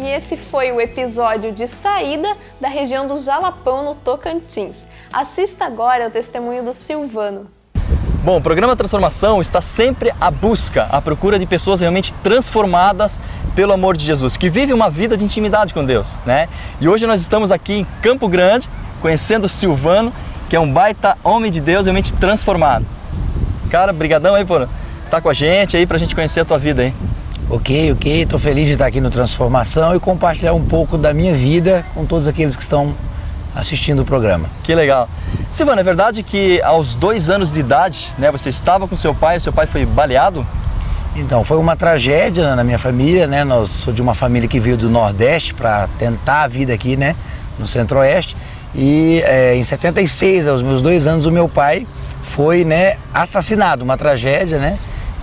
E esse foi o episódio de saída da região do Jalapão, no Tocantins. Assista agora o testemunho do Silvano. Bom, o programa Transformação está sempre à procura de pessoas realmente transformadas pelo amor de Jesus, que vivem uma vida de intimidade com Deus, né? E hoje nós estamos aqui em Campo Grande, conhecendo o Silvano, que é um baita homem de Deus, realmente transformado. Cara, brigadão aí por estar com a gente aí, pra gente conhecer a tua vida aí. Ok, estou feliz de estar aqui no Transformação e compartilhar um pouco da minha vida com todos aqueles que estão assistindo o programa. Que legal. Silvano, é verdade que aos 2 anos de idade, né, você estava com seu pai foi baleado? Então, foi uma tragédia na minha família, né? Nós sou de uma família que veio do Nordeste para tentar a vida aqui, né, no Centro-Oeste. E em 76, aos meus 2 anos, o meu pai foi, né, assassinado, uma tragédia, né?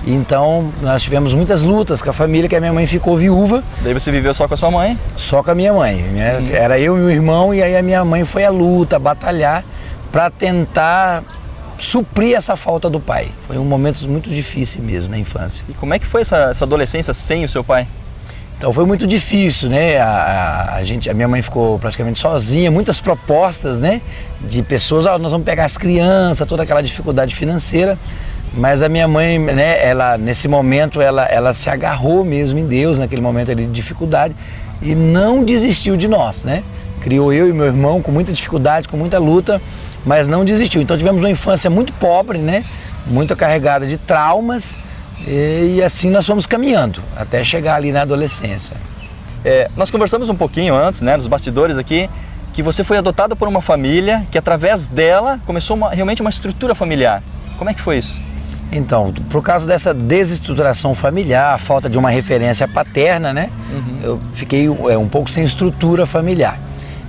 Então, nós tivemos muitas lutas com a família, que a minha mãe ficou viúva. Daí você viveu só com a sua mãe? Só com a minha mãe, né? Era eu e meu irmão, e aí a minha mãe foi à luta, batalhar para tentar suprir essa falta do pai. Foi um momento muito difícil mesmo na infância. E como é que foi essa adolescência sem o seu pai? Então foi muito difícil, né? A minha mãe ficou praticamente sozinha, muitas propostas, né? De pessoas, nós vamos pegar as crianças, toda aquela dificuldade financeira. Mas a minha mãe, né, nesse momento, ela se agarrou mesmo em Deus, naquele momento ali de dificuldade, e não desistiu de nós, né? Criou eu e meu irmão com muita dificuldade, com muita luta, mas não desistiu. Então tivemos uma infância muito pobre, né? Muito carregada de traumas, e assim nós fomos caminhando, até chegar ali na adolescência. Nós conversamos um pouquinho antes, né, nos bastidores aqui, que você foi adotado por uma família que através dela começou realmente uma estrutura familiar. Como é que foi isso? Então, por causa dessa desestruturação familiar, a falta de uma referência paterna, né? Eu fiquei um pouco sem estrutura familiar.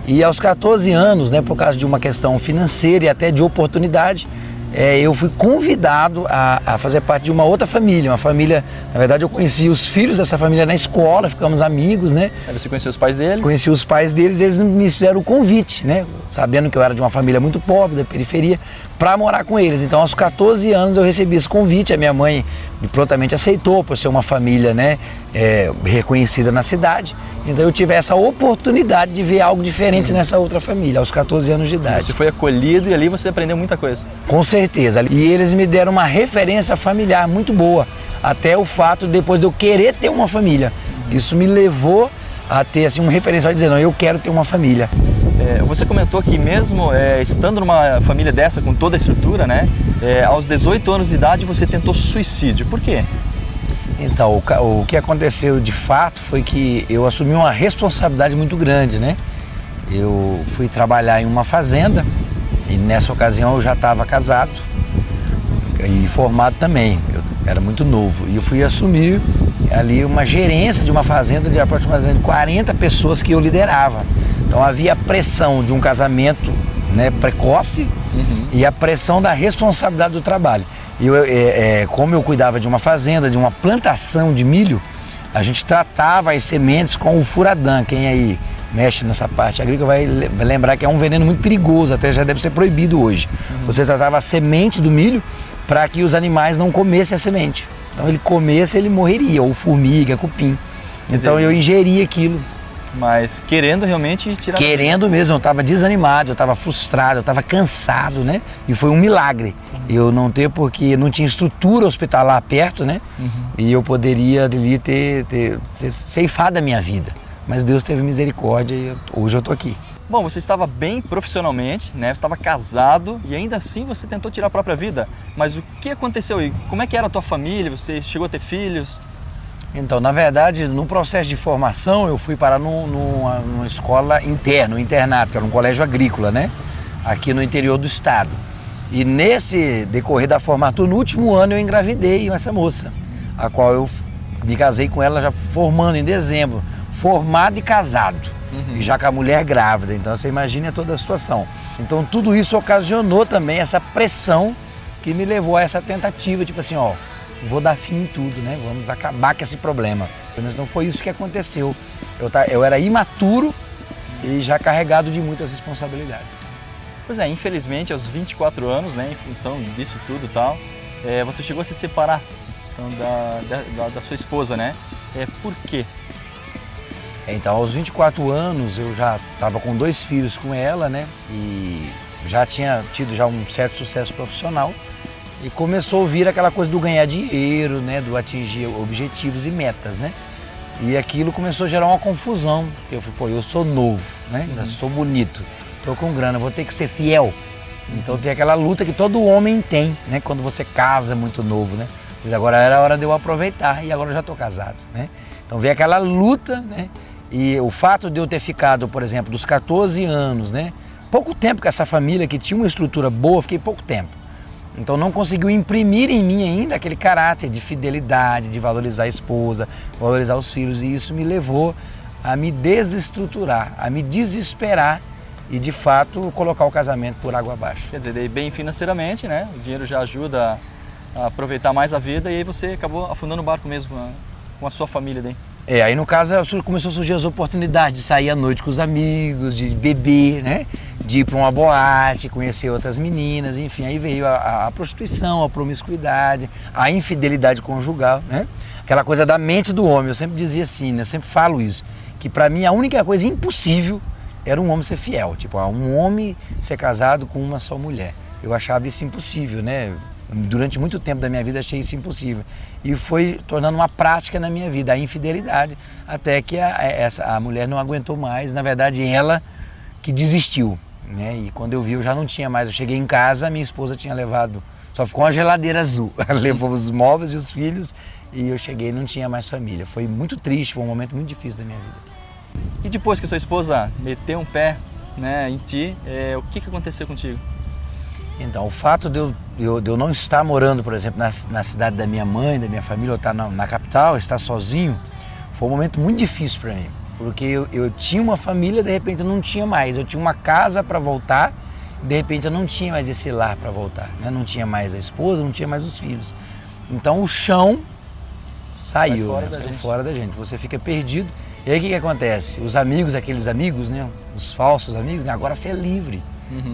E aos 14 anos, né, por causa de uma questão financeira e até de oportunidade, eu fui convidado a fazer parte de uma outra família, uma família, na verdade eu conheci os filhos dessa família na escola, ficamos amigos, né? Aí você conheceu os pais deles? Conheci os pais deles, eles me fizeram o convite, né? Sabendo que eu era de uma família muito pobre, da periferia, para morar com eles. Então aos 14 anos eu recebi esse convite, a minha mãe prontamente aceitou, por ser uma família, né, reconhecida na cidade. Então eu tive essa oportunidade de ver algo diferente nessa outra família, aos 14 anos de idade. Você foi acolhido e ali você aprendeu muita coisa. Com certeza. E eles me deram uma referência familiar muito boa. Até o fato de depois de eu querer ter uma família. Isso me levou a ter assim, um referencial de dizer, não, eu quero ter uma família. Você comentou que mesmo estando numa família dessa, com toda a estrutura, né, aos 18 anos de idade você tentou suicídio. Por quê? Então, o que aconteceu de fato foi que eu assumi uma responsabilidade muito grande, né? Eu fui trabalhar em uma fazenda e nessa ocasião eu já estava casado e formado também, eu era muito novo. E eu fui assumir ali uma gerência de uma fazenda de aproximadamente 40 pessoas que eu liderava. Então havia a pressão de um casamento, né, precoce e a pressão da responsabilidade do trabalho. E como eu cuidava de uma fazenda, de uma plantação de milho, a gente tratava as sementes com o furadã. Quem aí mexe nessa parte agrícola vai lembrar que é um veneno muito perigoso, até já deve ser proibido hoje. Você tratava a semente do milho para que os animais não comessem a semente. Então ele comesse, ele morreria, ou formiga, cupim. Então eu ingeria aquilo. Mas querendo realmente tirar... Querendo mesmo, eu estava desanimado, eu estava frustrado, eu estava cansado, né? E foi um milagre eu não ter, porque não tinha estrutura hospitalar perto, né? E eu poderia ali ter ceifado a minha vida. Mas Deus teve misericórdia e hoje eu estou aqui. Bom, você estava bem profissionalmente, né? Você estava casado e ainda assim você tentou tirar a própria vida. Mas o que aconteceu aí? Como é que era a tua família? Você chegou a ter filhos? Então, na verdade, no processo de formação, eu fui parar numa escola interna, um internato, que era um colégio agrícola, né? Aqui no interior do estado. E nesse decorrer da formatura, no último ano, eu engravidei essa moça, a qual eu me casei com ela já formando em dezembro, formado e casado, e já com a mulher grávida. Então, você imagina toda a situação. Então, tudo isso ocasionou também essa pressão que me levou a essa tentativa, tipo assim, ó, vou dar fim em tudo, né? Vamos acabar com esse problema. Mas não foi isso que aconteceu. Eu era imaturo e já carregado de muitas responsabilidades. Pois é, infelizmente aos 24 anos, né, em função disso tudo e tal, você chegou a se separar então, da sua esposa, né? Por quê? Então, aos 24 anos, eu já estava com 2 filhos com ela, né? E já tinha tido já um certo sucesso profissional. E começou a vir aquela coisa do ganhar dinheiro, né? Do atingir objetivos e metas, né? E aquilo começou a gerar uma confusão. Eu falei, pô, eu sou novo, né? Eu sou bonito, tô com grana, vou ter que ser fiel. Então tem aquela luta que todo homem tem, né? Quando você casa muito novo, né? Mas agora era a hora de eu aproveitar e agora eu já tô casado, né? Então veio aquela luta, né? E o fato de eu ter ficado, por exemplo, dos 14 anos, né? Pouco tempo com essa família que tinha uma estrutura boa, fiquei pouco tempo. Então não conseguiu imprimir em mim ainda aquele caráter de fidelidade, de valorizar a esposa, valorizar os filhos. E isso me levou a me desestruturar, a me desesperar e de fato colocar o casamento por água abaixo. Quer dizer, daí bem financeiramente, né? O dinheiro já ajuda a aproveitar mais a vida e aí você acabou afundando o barco mesmo com a sua família daí. Aí no caso começou a surgir as oportunidades de sair à noite com os amigos, de beber, né? De ir para uma boate, conhecer outras meninas, enfim, aí veio a prostituição, a promiscuidade, a infidelidade conjugal, né? Aquela coisa da mente do homem, eu sempre dizia assim, né? Eu sempre falo isso, que para mim a única coisa impossível era um homem ser fiel, tipo, um homem ser casado com uma só mulher. Eu achava isso impossível, né? Durante muito tempo da minha vida achei isso impossível. E foi tornando uma prática na minha vida, a infidelidade, até que a mulher não aguentou mais, na verdade ela que desistiu, né? E quando eu vi eu já não tinha mais, eu cheguei em casa, minha esposa tinha levado, só ficou uma geladeira azul, ela levou os móveis e os filhos e eu cheguei e não tinha mais família. Foi muito triste, foi um momento muito difícil da minha vida. E depois que sua esposa meteu um pé, né, em ti, o que aconteceu contigo? Então, o fato de eu não estar morando, por exemplo, na cidade da minha mãe, da minha família, ou estar na capital, estar sozinho, foi um momento muito difícil para mim. Porque eu tinha uma família, de repente eu não tinha mais. Eu tinha uma casa para voltar, de repente eu não tinha mais esse lar para voltar, né? Não tinha mais a esposa, não tinha mais os filhos. Então o chão saiu, saiu fora da gente. Você fica perdido. E aí o que acontece? Os amigos, aqueles amigos, né? Os falsos amigos, né? Agora você é livre.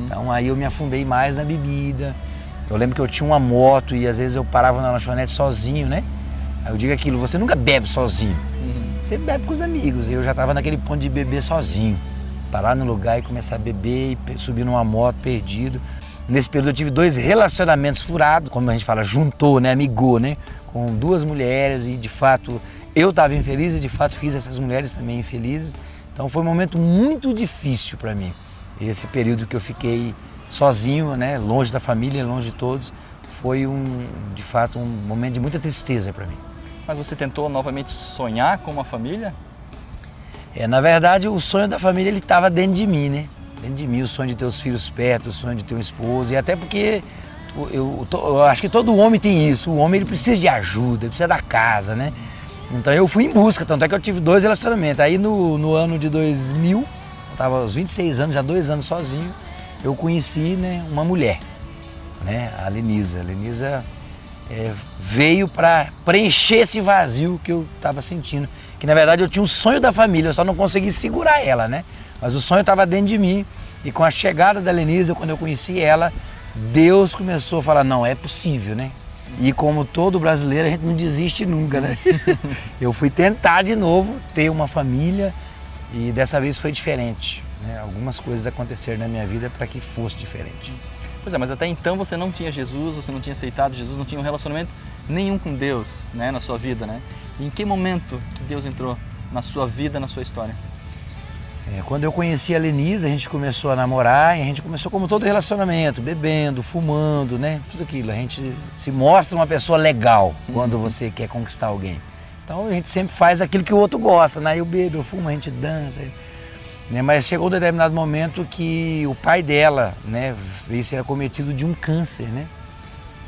Então aí eu me afundei mais na bebida. Eu lembro que eu tinha uma moto e às vezes eu parava na lanchonete sozinho, né? Aí eu digo aquilo, você nunca bebe sozinho, você bebe com os amigos. Eu já estava naquele ponto de beber sozinho, parar no lugar e começar a beber e subir numa moto perdido. Nesse período eu tive 2 relacionamentos furados, como a gente fala, juntou, né? Amigou, né? Com 2 mulheres e de fato eu estava infeliz e de fato fiz essas mulheres também infelizes. Então foi um momento muito difícil para mim. Esse período que eu fiquei sozinho, né, longe da família, longe de todos, foi de fato um momento de muita tristeza para mim. Mas você tentou novamente sonhar com uma família? Na verdade, o sonho da família ele estava dentro de mim, né? Dentro de mim, o sonho de ter os filhos perto, o sonho de ter um esposo, e até porque eu acho que todo homem tem isso. O homem ele precisa de ajuda, ele precisa da casa, né? Então eu fui em busca, tanto é que eu tive 2 relacionamentos. Aí no ano de 2000, eu estava aos 26 anos, já 2 anos sozinho, eu conheci, né, uma mulher, né, a Lenisa. A Lenisa veio para preencher esse vazio que eu estava sentindo. Que na verdade eu tinha um sonho da família, eu só não consegui segurar ela, né? Mas o sonho estava dentro de mim. E com a chegada da Lenisa, quando eu conheci ela, Deus começou a falar, não, é possível, né? E como todo brasileiro, a gente não desiste nunca, né? Eu fui tentar de novo ter uma família e dessa vez foi diferente, né? Algumas coisas aconteceram na minha vida para que fosse diferente. Pois é, mas até então você não tinha Jesus, você não tinha aceitado Jesus, não tinha um relacionamento nenhum com Deus, né, na sua vida, né? E em que momento que Deus entrou na sua vida, na sua história? Quando eu conheci a Lenisa, a gente começou a namorar e a gente começou como todo relacionamento, bebendo, fumando, né? Tudo aquilo. A gente se mostra uma pessoa legal quando você quer conquistar alguém. Então a gente sempre faz aquilo que o outro gosta, né? Eu bebo, eu fumo, a gente dança. Né? Mas chegou um determinado momento que o pai dela, né, veio ser acometido de um câncer, né?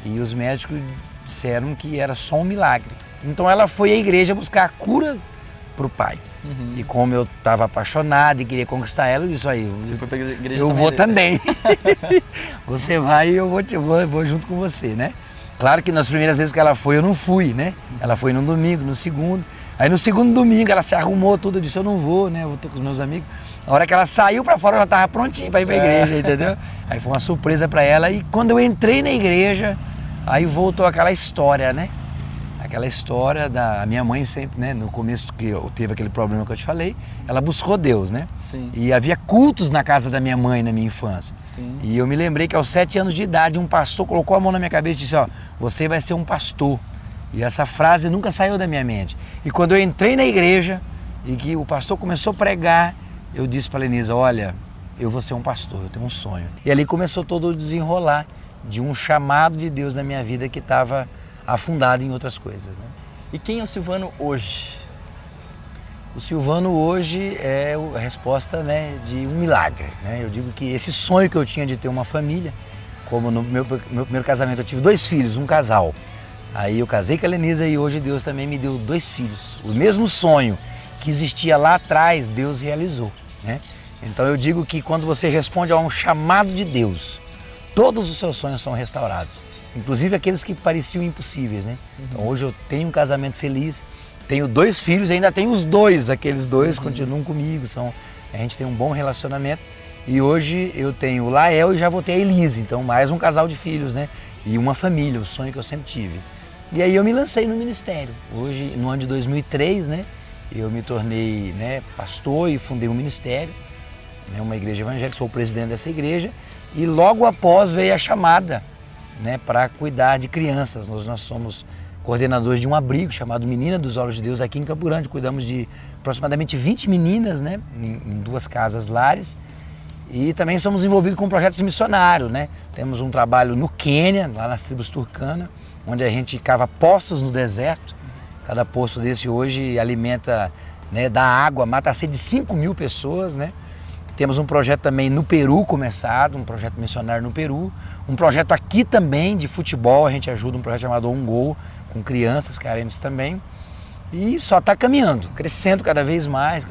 E os médicos disseram que era só um milagre. Então ela foi à igreja buscar a cura para o pai. E como eu estava apaixonado e queria conquistar ela, eu disse, aí, você foi pra igreja eu vou também. Você vai e eu vou junto com você, né? Claro que nas primeiras vezes que ela foi, eu não fui, né? Ela foi no domingo, no segundo. Aí no segundo domingo ela se arrumou tudo, eu disse, eu não vou, né? Eu vou estar com os meus amigos. A hora que ela saiu para fora, ela estava prontinha para ir para a igreja, entendeu? Aí foi uma surpresa para ela. E quando eu entrei na igreja, aí voltou aquela história, né? aquela história a minha mãe sempre, né, no começo que eu teve aquele problema que eu te falei, ela buscou Deus, né? Sim. E havia cultos na casa da minha mãe na minha infância. Sim. E eu me lembrei que aos 7 anos de idade um pastor colocou a mão na minha cabeça e disse, ó, você vai ser um pastor. E essa frase nunca saiu da minha mente. E quando eu entrei na igreja e que o pastor começou a pregar, eu disse para a Lenisa, olha, eu vou ser um pastor, eu tenho um sonho. E ali começou todo o desenrolar de um chamado de Deus na minha vida que estava afundado em outras coisas, né? E quem é o Silvano hoje? O Silvano hoje é a resposta, né, de um milagre, né? Eu digo que esse sonho que eu tinha de ter uma família, como no meu primeiro casamento eu tive 2 filhos, um casal. Aí eu casei com a Lenisa e hoje Deus também me deu 2 filhos. O mesmo sonho que existia lá atrás, Deus realizou, né? Então eu digo que quando você responde a um chamado de Deus, todos os seus sonhos são restaurados, inclusive aqueles que pareciam impossíveis, né? Então hoje eu tenho um casamento feliz, tenho 2 filhos, ainda tenho os 2, aqueles 2 continuam comigo, a gente tem um bom relacionamento e hoje eu tenho o Lael e já vou ter a Elise, então mais um casal de filhos, né? E uma família, o sonho que eu sempre tive. E aí eu me lancei no ministério. Hoje, no ano de 2003, né? Eu me tornei, né, pastor e fundei um ministério, né, uma igreja evangélica, sou o presidente dessa igreja. E logo após veio a chamada, né, para cuidar de crianças. Nós somos coordenadores de um abrigo chamado Menina dos Olhos de Deus aqui em Campo Grande. Cuidamos de aproximadamente 20 meninas, né, em 2 casas lares. E também somos envolvidos com projetos missionários, né? Temos um trabalho no Quênia, lá nas tribos turcanas, onde a gente cava poços no deserto. Cada poço desse hoje alimenta, né, dá água, mata a sede de 5.000 pessoas, né? Temos um projeto também no Peru começado, um projeto missionário no Peru. Um projeto aqui também de futebol, a gente ajuda um projeto chamado Um Gol, com crianças carentes também. E só está caminhando, crescendo cada vez mais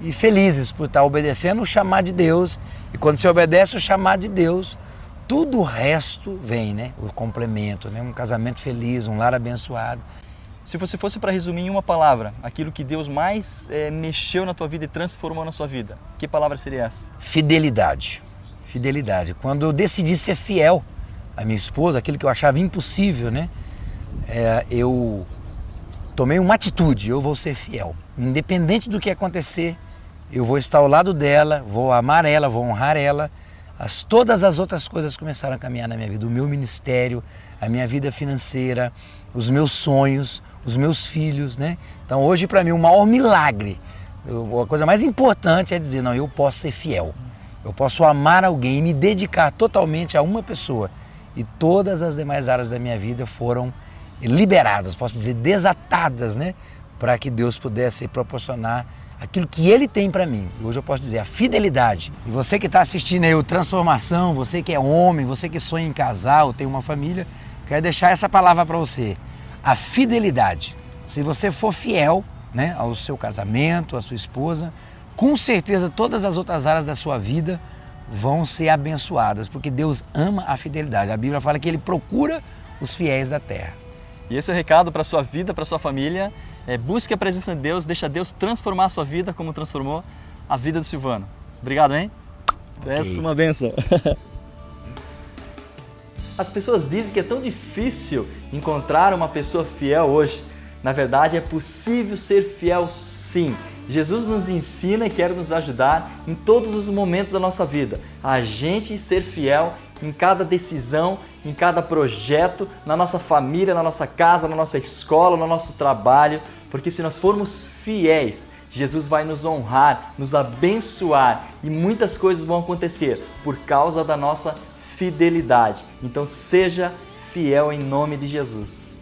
e felizes por estar obedecendo o chamado de Deus. E quando você obedece o chamado de Deus, tudo o resto vem, né? O complemento, né? Um casamento feliz, um lar abençoado. Se você fosse para resumir em uma palavra, aquilo que Deus mais mexeu na tua vida e transformou na sua vida, que palavra seria essa? Fidelidade. Fidelidade. Quando eu decidi ser fiel à minha esposa, aquilo que eu achava impossível, né? Eu tomei uma atitude, eu vou ser fiel. Independente do que acontecer, eu vou estar ao lado dela, vou amar ela, vou honrar ela. Todas as outras coisas começaram a caminhar na minha vida. O meu ministério, a minha vida financeira, os meus sonhos, os meus filhos, né? Então hoje para mim o maior milagre, a coisa mais importante é dizer, não, eu posso ser fiel. Eu posso amar alguém e me dedicar totalmente a uma pessoa. E todas as demais áreas da minha vida foram liberadas, posso dizer, desatadas, né? Para que Deus pudesse proporcionar aquilo que Ele tem para mim. E hoje eu posso dizer, a fidelidade. E você que está assistindo aí o Transformação, você que é homem, você que sonha em casar ou tem uma família, quero deixar essa palavra para você. A fidelidade. Se você for fiel, né, ao seu casamento, à sua esposa, com certeza todas as outras áreas da sua vida vão ser abençoadas, porque Deus ama a fidelidade. A Bíblia fala que Ele procura os fiéis da terra. E esse é o recado para a sua vida, para a sua família. Busque a presença de Deus, deixa Deus transformar a sua vida como transformou a vida do Silvano. Obrigado, hein? Essa é uma bênção. As pessoas dizem que é tão difícil encontrar uma pessoa fiel hoje. Na verdade, é possível ser fiel sim. Jesus nos ensina e quer nos ajudar em todos os momentos da nossa vida. A gente ser fiel em cada decisão, em cada projeto, na nossa família, na nossa casa, na nossa escola, no nosso trabalho. Porque se nós formos fiéis, Jesus vai nos honrar, nos abençoar e muitas coisas vão acontecer por causa da nossa fidelidade. Então seja fiel em nome de Jesus.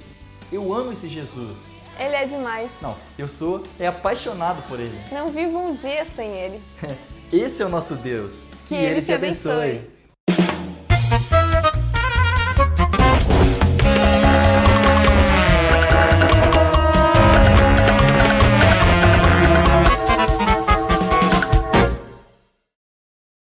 Eu amo esse Jesus. Ele é demais. Não, eu sou apaixonado por Ele. Não vivo um dia sem Ele. Esse é o nosso Deus. Que Ele te abençoe.